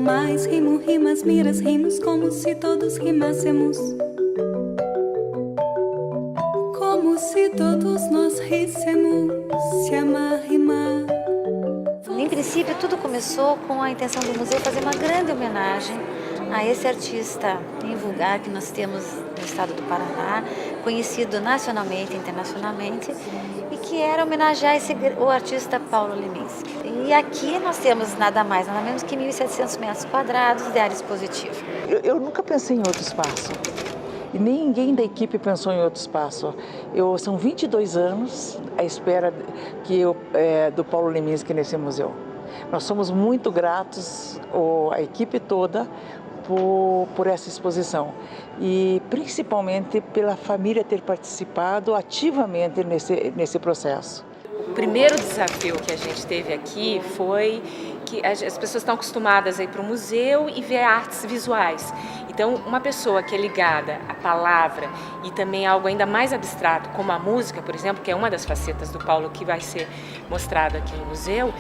mais. Rimo, rimas, miras, rimos como se todos rimássemos. Como se todos nós ríssemos. Se amar, rimar. Em princípio, tudo começou com a intenção do museu fazer uma grande homenagem a esse artista invulgar que nós temos no estado do Paraná, conhecido nacionalmente e internacionalmente, e que era homenagear o artista Paulo Leminski. E aqui nós temos nada mais, nada menos que 1.700 metros quadrados de área expositiva. Eu nunca pensei em outro espaço. E ninguém da equipe pensou em outro espaço. São 22 anos à espera do Paulo Leminski nesse museu. Nós somos muito gratos, a equipe toda, por essa exposição. E principalmente pela família ter participado ativamente nesse processo. O primeiro desafio que a gente teve aqui foi que as pessoas estão acostumadas a ir para o museu e ver artes visuais. Então, uma pessoa que é ligada à palavra e também algo ainda mais abstrato, como a música, por exemplo, que é uma das facetas do Paulo que vai ser mostrado aqui no museu,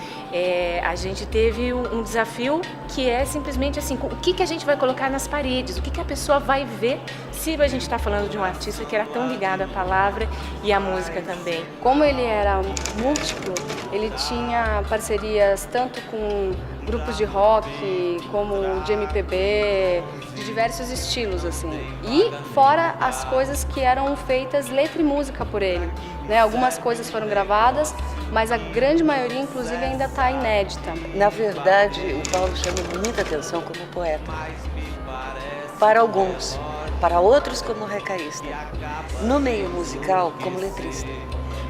a gente teve um desafio que é simplesmente assim, o que a gente vai colocar nas paredes, o que a pessoa vai ver se a gente está falando de um artista que era tão ligado à palavra e à música também. Como ele era múltiplo, ele tinha parcerias tanto com grupos de rock, como de MPB, de diversos estilos, assim. E fora as coisas que eram feitas letra e música por ele, né? Algumas coisas foram gravadas, mas a grande maioria, inclusive, ainda está inédita. Na verdade, o Paulo chama muita atenção como poeta. Para alguns, para outros como recaísta. No meio musical, como letrista.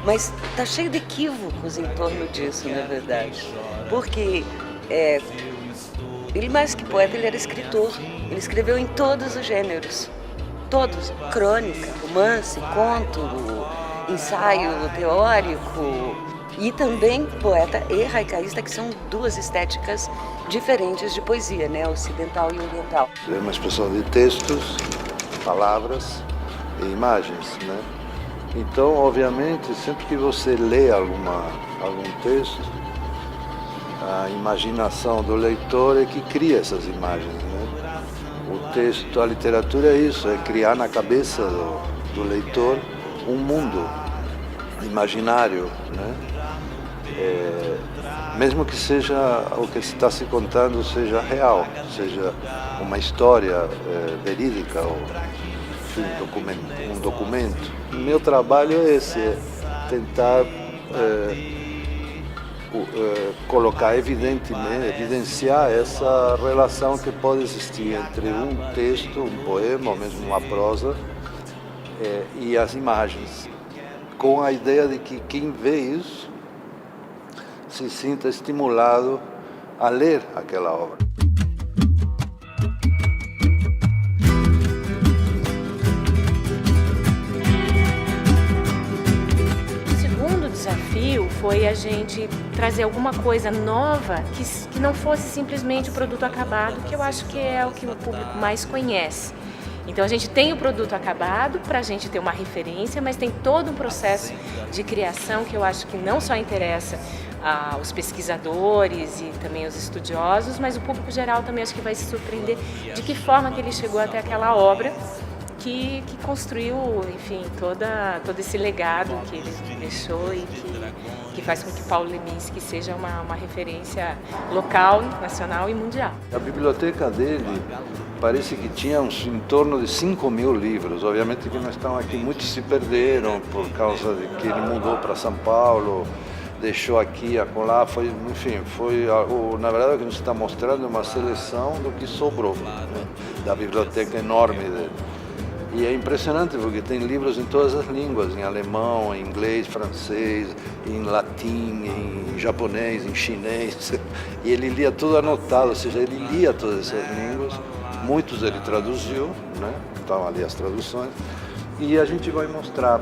Mas está cheio de equívocos em torno disso, na verdade. Porque ele, mais que poeta, ele era escritor. Ele escreveu em todos os gêneros. Todos. Crônica, romance, conto, ensaio teórico. E também poeta e haikai,ista, que são duas estéticas diferentes de poesia, né? Ocidental e oriental. É uma expressão de textos, palavras e imagens, né? Então, obviamente, sempre que você lê algum texto, a imaginação do leitor é que cria essas imagens, né? O texto, a literatura é isso, é criar na cabeça do leitor um mundo imaginário, né? Mesmo que seja o que está se contando seja real, seja uma história verídica ou enfim, um documento. O meu trabalho é esse, é tentar colocar evidenciar essa relação que pode existir entre um texto, um poema, ou mesmo uma prosa, e as imagens, com a ideia de que quem vê isso se sinta estimulado a ler aquela obra. O segundo desafio foi a gente trazer alguma coisa nova que não fosse simplesmente o produto acabado, que eu acho que é o que o público mais conhece. Então a gente tem o produto acabado para a gente ter uma referência, mas tem todo um processo de criação que eu acho que não só interessa aos pesquisadores e também aos estudiosos, mas o público geral também acho que vai se surpreender de que forma que ele chegou até aquela obra que construiu, enfim, todo esse legado que ele deixou e que faz com que Paulo Leminski seja uma referência local, nacional e mundial. A biblioteca dele parece que tinha em torno de 5.000 livros. Obviamente que não estão aqui, muitos se perderam por causa de que ele mudou para São Paulo, deixou aqui, acolá, na verdade o que nos está mostrando é uma seleção do que sobrou, né, da biblioteca enorme dele. E é impressionante porque tem livros em todas as línguas, em alemão, em inglês, francês, em latim, em japonês, em chinês. E ele lia tudo anotado, ou seja, ele lia todas essas línguas. Muitos ele traduziu, né? Estão ali as traduções. E a gente vai mostrar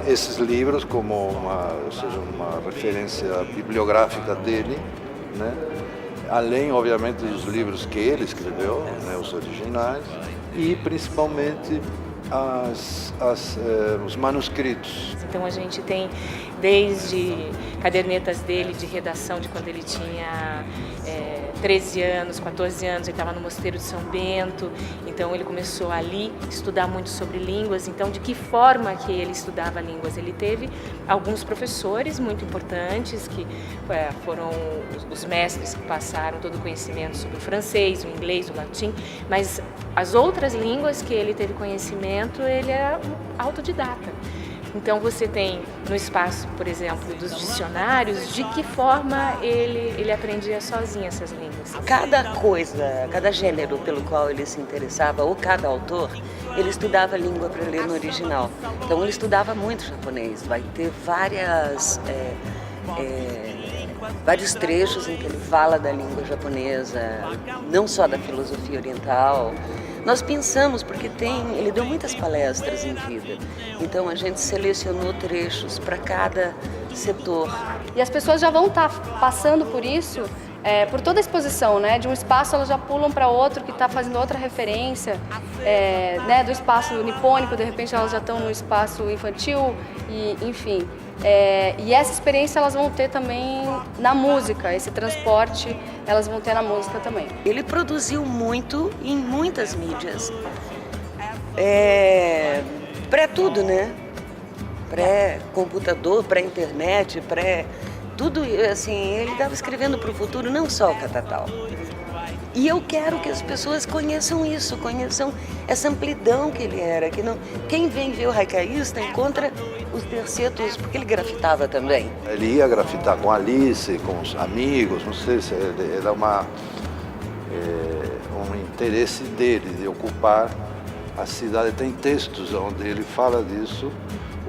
esses livros como uma referência bibliográfica dele, né? Além, obviamente, dos livros que ele escreveu, né? Os originais. E principalmente os manuscritos. Então a gente tem desde cadernetas dele de redação de quando ele tinha 13 anos, 14 anos, ele estava no Mosteiro de São Bento, então ele começou ali a estudar muito sobre línguas. Então, de que forma que ele estudava línguas? Ele teve alguns professores muito importantes, que foram os mestres que passaram todo o conhecimento sobre o francês, o inglês, o latim, mas as outras línguas que ele teve conhecimento, ele é autodidata. Então você tem no espaço, por exemplo, dos dicionários, de que forma ele aprendia sozinho essas línguas. Cada coisa, cada gênero pelo qual ele se interessava, ou cada autor, ele estudava a língua para ler no original. Então ele estudava muito japonês, vai ter vários trechos em que ele fala da língua japonesa, não só da filosofia oriental. Nós pensamos, porque ele deu muitas palestras em vida, então a gente selecionou trechos para cada setor. E as pessoas já vão estar passando por isso, por toda a exposição, né? De um espaço elas já pulam para outro que está fazendo outra referência, né? Do espaço nipônico, de repente elas já estão no espaço infantil, e enfim. E essa experiência elas vão ter também na música, esse transporte elas vão ter na música também. Ele produziu muito em muitas mídias, pré-tudo, né? Pré-computador, pré-internet, tudo assim, ele estava escrevendo para o futuro, não só o Catatal. E eu quero que as pessoas conheçam isso, conheçam essa amplidão que ele era. Quem vem ver o Haicaísta encontra os tercetos, porque ele grafitava também. Ele ia grafitar com a Alice, com os amigos, não sei se era um interesse dele de ocupar a cidade. Tem textos onde ele fala disso,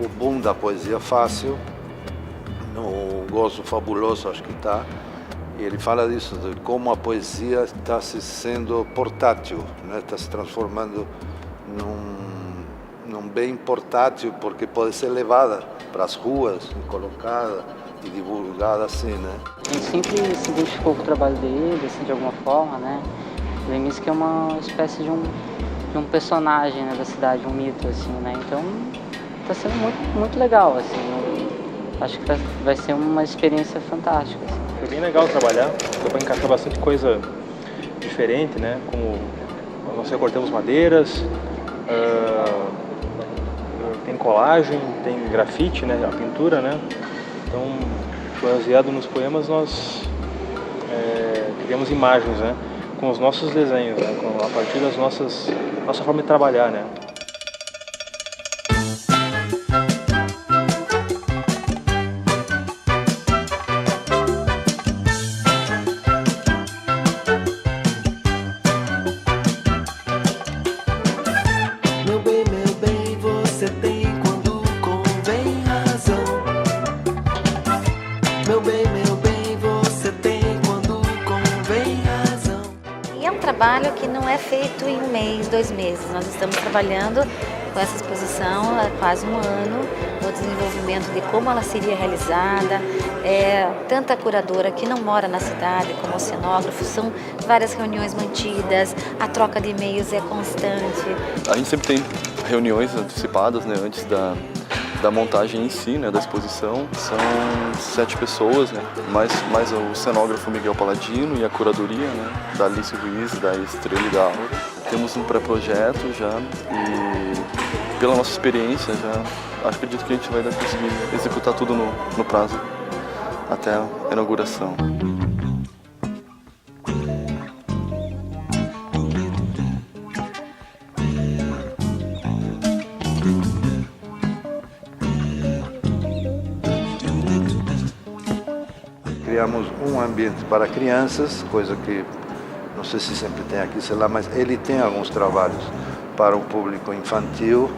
o boom da poesia fácil, no Gozo Fabuloso acho que está. E ele fala disso, de como a poesia está se sendo portátil, né? Está se transformando num bem portátil, porque pode ser levada para as ruas, colocada e divulgada assim, né? A gente sempre se identificou com o trabalho dele, assim, de alguma forma, né? O Leminski é uma espécie de um personagem, né, da cidade, um mito, assim, né? Então, está sendo muito, muito legal, assim. Acho que vai ser uma experiência fantástica, assim. Foi bem legal trabalhar, deu para encaixar bastante coisa diferente, né? Como nós recortamos madeiras, tem colagem, tem grafite, né? A pintura, né? Então, baseado nos poemas, nós criamos imagens, né? Com os nossos desenhos, né? A partir das nossa forma de trabalhar, né? Trabalho que não é feito em 1 mês, 2 meses. Nós estamos trabalhando com essa exposição há quase 1 ano, no desenvolvimento de como ela seria realizada. Tanta curadora que não mora na cidade como oceanógrafo, são várias reuniões mantidas, a troca de e-mails é constante. A gente sempre tem reuniões antecipadas, né, antes da montagem em si, né, da exposição. São 7 pessoas, né, mais o cenógrafo Miguel Paladino e a curadoria, né, da Alice Ruiz, da Estrela e da Aura. Temos um pré-projeto já e, pela nossa experiência, já acredito que a gente vai conseguir executar tudo no prazo até a inauguração. Criamos um ambiente para crianças, coisa que não sei se sempre tem aqui, sei lá, mas ele tem alguns trabalhos para o público infantil.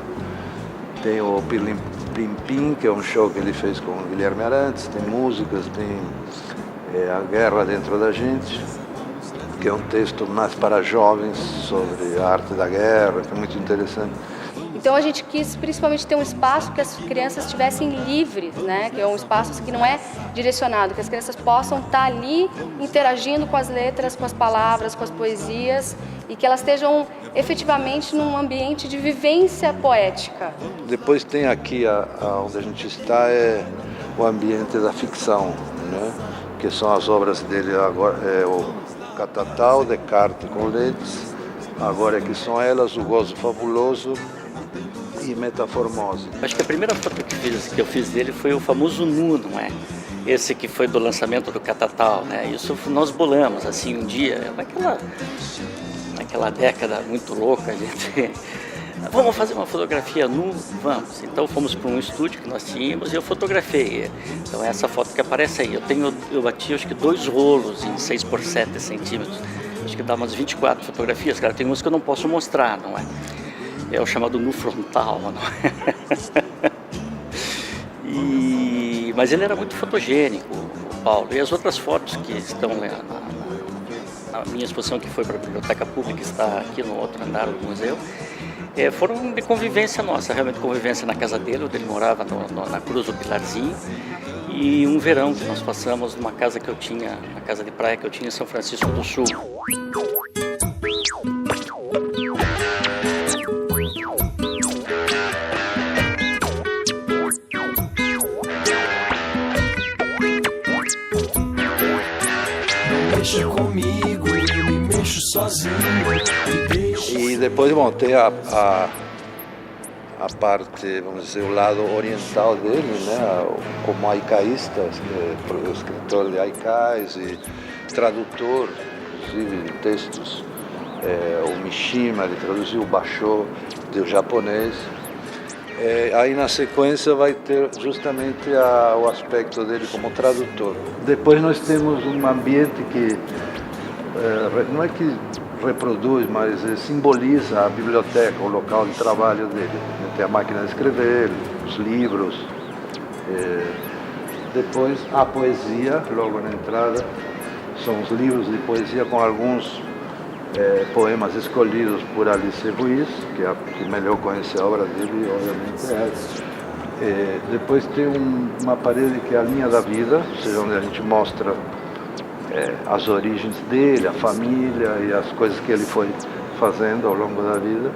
Tem o Pilim Plim Pim, que é um show que ele fez com o Guilherme Arantes, tem músicas, tem A Guerra Dentro da Gente, que é um texto mais para jovens sobre a arte da guerra, que é muito interessante. Então a gente quis principalmente ter um espaço que as crianças estivessem livres, né? Que é um espaço que não é direcionado, que as crianças possam estar ali interagindo com as letras, com as palavras, com as poesias e que elas estejam efetivamente num ambiente de vivência poética. Depois tem aqui, onde a gente está, o ambiente da ficção, né? Que são as obras dele agora, Catatal, Descartes com Leeds, Agora que são elas, O Gozo Fabuloso e Metaformose. Acho que a primeira foto que eu fiz dele foi o famoso nu, não é? Esse que foi do lançamento do Catatal, né? Isso nós bolamos, assim, um dia, naquela década muito louca, a gente... Vamos fazer uma fotografia nu? Vamos. Então fomos para um estúdio que nós tínhamos e eu fotografei. Então essa foto que aparece aí, eu bati acho que 2 rolos em 6 por 7 centímetros. Acho que dá umas 24 fotografias, cara. Tem umas que eu não posso mostrar, não é? É o chamado nu frontal, não é? Mas ele era muito fotogênico, o Paulo. E as outras fotos que estão na minha exposição, que foi para a Biblioteca Pública, que está aqui no outro andar do museu, foram de convivência nossa, realmente convivência na casa dele, onde ele morava na Cruz do Pilarzinho, e um verão que nós passamos numa casa que eu tinha, na casa de praia que eu tinha em São Francisco do Sul. Mexa comigo, eu me mexo sozinho. E depois, bom, tem a parte, vamos dizer, o lado oriental dele, né? Como haicaísta, escritor de haikais e tradutor, inclusive, de textos. O Mishima, ele traduziu o Basho do japonês. Aí na sequência vai ter justamente o aspecto dele como tradutor. Depois nós temos um ambiente que não é que reproduz, mas simboliza a biblioteca, o local de trabalho dele. Tem a máquina de escrever, os livros. Depois a poesia, logo na entrada, são os livros de poesia com alguns poemas escolhidos por Alice Ruiz, que é a que melhor conhece a obra dele, obviamente é. Depois tem uma parede que é a linha da vida, ou seja, onde a gente mostra as origens dele, a família e as coisas que ele foi fazendo ao longo da vida.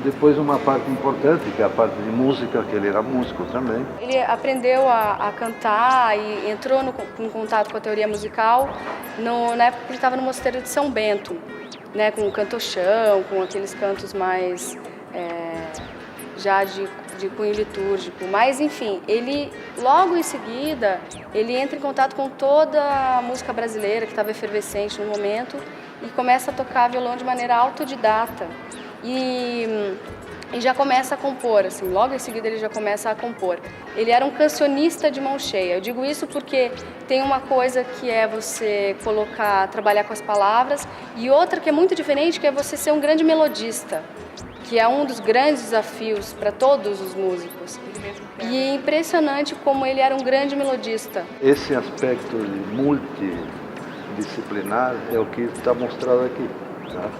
Depois uma parte importante, que é a parte de música, que ele era músico também. Ele aprendeu a cantar e entrou em contato com a teoria musical na época que ele estava no mosteiro de São Bento, né, com o canto-chão, com aqueles cantos mais já de cunho litúrgico. Mas, enfim, ele logo em seguida, ele entra em contato com toda a música brasileira que estava efervescente no momento e começa a tocar violão de maneira autodidata. E já começa a compor, assim, logo em seguida ele já começa a compor. Ele era um cancionista de mão cheia. Eu digo isso porque tem uma coisa que é você trabalhar com as palavras, e outra que é muito diferente, que é você ser um grande melodista, que é um dos grandes desafios para todos os músicos. E é impressionante como ele era um grande melodista. Esse aspecto multidisciplinar é o que está mostrado aqui, tá?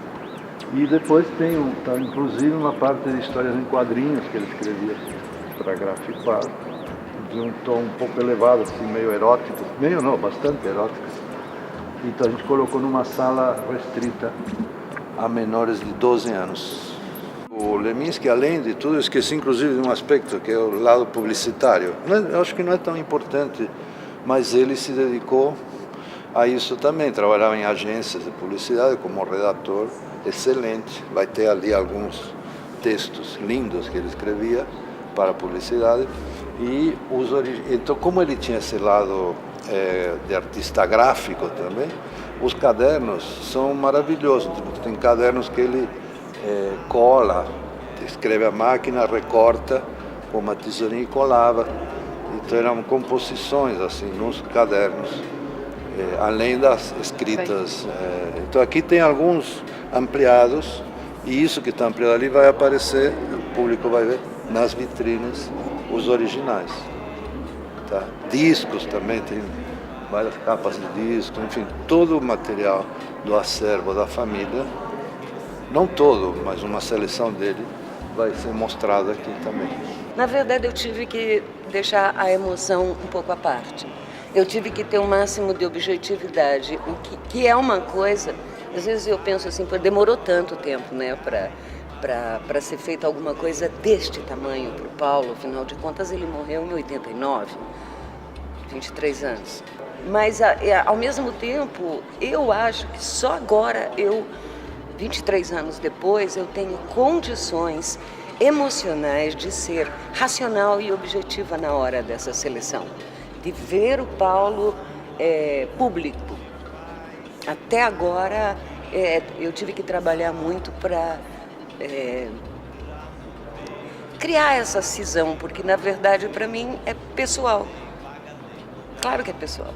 E depois tem inclusive uma parte de histórias em quadrinhos que ele escrevia para grafipar, de um tom um pouco elevado, assim, meio erótico, meio não, bastante erótico. Então a gente colocou numa sala restrita a menores de 12 anos. O Leminski, além de tudo, eu esqueci inclusive de um aspecto que é o lado publicitário. Eu acho que não é tão importante, mas ele se dedicou a isso também. Trabalhava em agências de publicidade como redator, excelente. Vai ter ali alguns textos lindos que ele escrevia para a publicidade. Então, como ele tinha esse lado de artista gráfico também, os cadernos são maravilhosos. Tem cadernos que ele cola, escreve a máquina, recorta com uma tesourinha e colava. Então eram composições assim nos cadernos, além das escritas. Então aqui tem alguns ampliados, e isso que está ampliado ali vai aparecer, o público vai ver nas vitrines os originais. Tá? Discos também, tem várias capas de disco, enfim, todo o material do acervo da família, não todo, mas uma seleção dele vai ser mostrado aqui também. Na verdade, eu tive que deixar a emoção um pouco à parte. Eu tive que ter um máximo de objetividade, o que é uma coisa, às vezes eu penso assim, demorou tanto tempo, né, para ser feita alguma coisa deste tamanho para o Paulo. Afinal de contas, ele morreu em 89, 23 anos. Mas, ao mesmo tempo, eu acho que só agora, 23 anos depois, eu tenho condições emocionais de ser racional e objetiva na hora dessa seleção. De ver o Paulo público. Até agora, eu tive que trabalhar muito para criar essa cisão, porque, na verdade, para mim, é pessoal. Claro que é pessoal,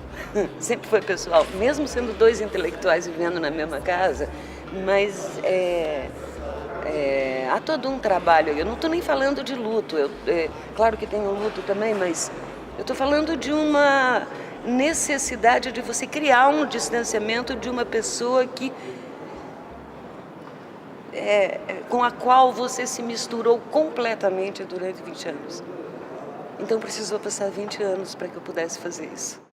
sempre foi pessoal, mesmo sendo dois intelectuais vivendo na mesma casa, mas há todo um trabalho. Eu não estou nem falando de luto, claro que tem um luto também, mas eu estou falando de uma necessidade de você criar um distanciamento de uma pessoa com a qual você se misturou completamente durante 20 anos. Então precisou passar 20 anos para que eu pudesse fazer isso.